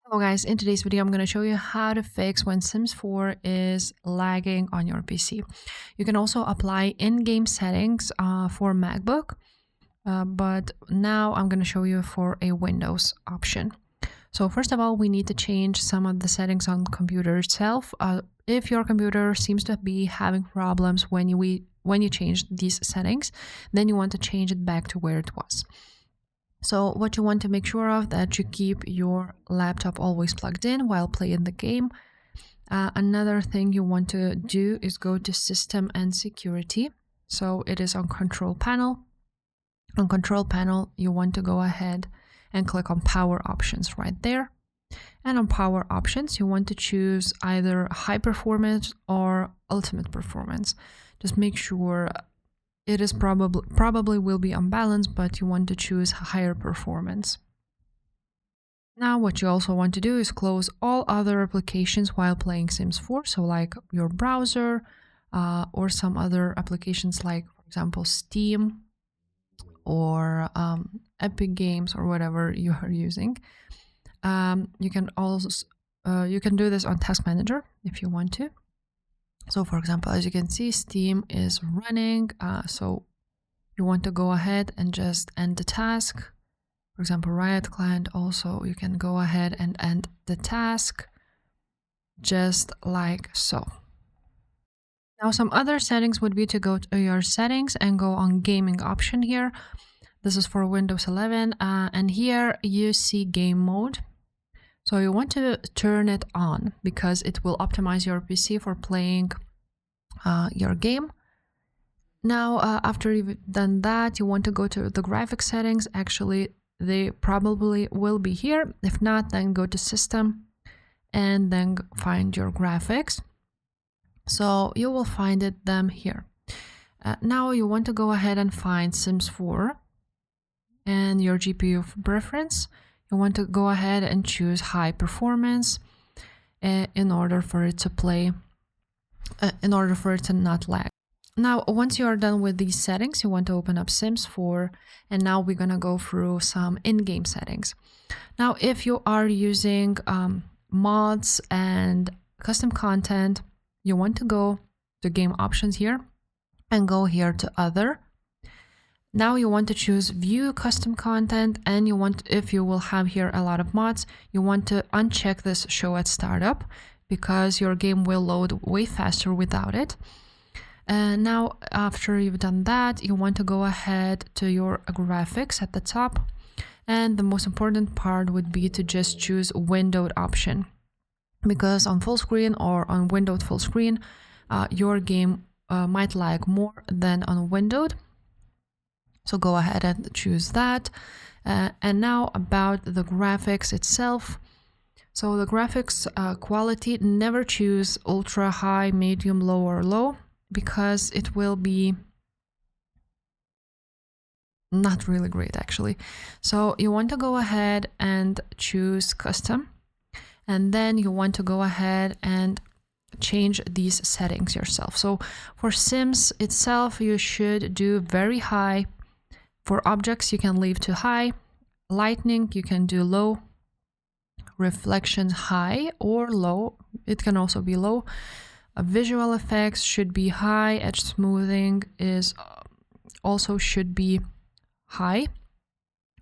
Hello guys, in today's video I'm going to show you how to fix when Sims 4 is lagging on your PC. You can also apply in-game settings for MacBook, but now I'm going to show you for a Windows option. So first of all, we need to change some of the settings on the computer itself. If your computer seems to be having problems when you change these settings, then you want to change it back to where it was. So what you want to make sure of that you keep your laptop always plugged in while playing the game. Another thing you want to do is go to System and Security. So it is on Control Panel. On Control Panel, you want to go ahead and click on Power Options right there. And on Power Options, you want to choose either High Performance or Ultimate Performance. Just make sure it is probably will be unbalanced, but you want to choose higher performance. Now what you also want to do is close all other applications while playing Sims 4, so like your browser or some other applications like, for example, Steam or Epic Games or whatever you are using. You can also you can do this on Task Manager if you want to. So for example, as you can see, Steam is running, so you want to go ahead and just end the task. For example, Riot Client also, you can go ahead and end the task, just like so. Now some other settings would be to go to your settings and go on gaming option here. This is for Windows 11, and here you see game mode. So you want to turn it on because it will optimize your PC for playing your game. Now, after you've done that, you want to go to the graphics settings. Actually, they probably will be here. If not, then go to System and then find your graphics. So you will find them here. Now you want to go ahead and find Sims 4 and your GPU preference. You want to go ahead and choose high performance in order for it to play, in order for it to not lag. Now, once you are done with these settings, you want to open up Sims 4, and now we're going to go through some in-game settings. Now, if you are using mods and custom content, you want to go to game options here and go here to other. Now you want to choose view custom content, and you want, if you will have here a lot of mods, you want to uncheck this show at startup because your game will load way faster without it. And now after you've done that, you want to go ahead to your graphics at the top, and the most important part would be to just choose windowed option, because on full screen or on windowed full screen your game might lag more than on windowed. So go ahead and choose that. And now about the graphics itself. So the graphics quality, never choose ultra high, medium, low, or low, because it will be not really great actually. So you want to go ahead and choose custom, and then you want to go ahead and change these settings yourself. So for Sims itself, you should do very high. For objects, you can leave to high. Lighting, you can do low. Reflection, high or low. It can also be low. Visual effects should be high. Edge smoothing is also should be high.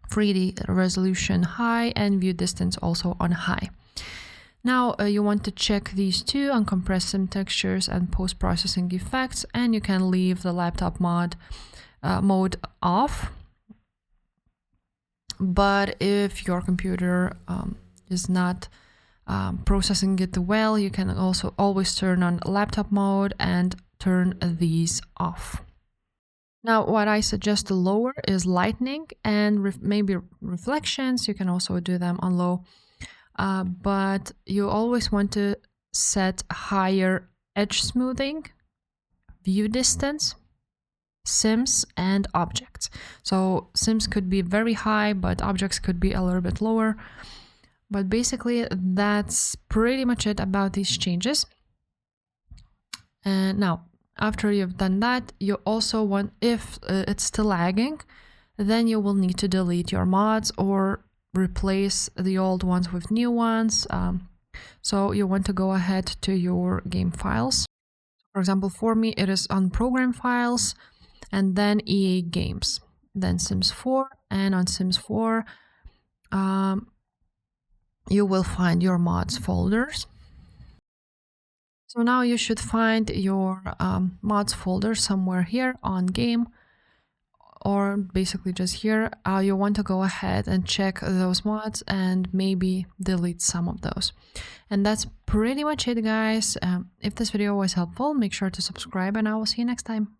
3D resolution high, and view distance also on high. Now you want to check these two on compress sim textures and post-processing effects, and you can leave the laptop mode off. But if your computer is not processing it well, you can also always turn on laptop mode and turn these off. Now what I suggest to lower is lightning and maybe reflections. You can also do them on low, but you always want to set higher edge smoothing, view distance, Sims, and objects. So Sims could be very high, but objects could be a little bit lower. But basically that's pretty much it about these changes. And now after you've done that, you also want, if it's still lagging, then you will need to delete your mods or replace the old ones with new ones. So you want to go ahead to your game files. For example, for me, it is on program files and then EA Games, then Sims 4. And on Sims 4, you will find your mods folders. So now you should find your mods folder somewhere here on game, or basically just here. You want to go ahead and check those mods and maybe delete some of those. And that's pretty much it, guys. If this video was helpful, make sure to subscribe and I will see you next time. Bye.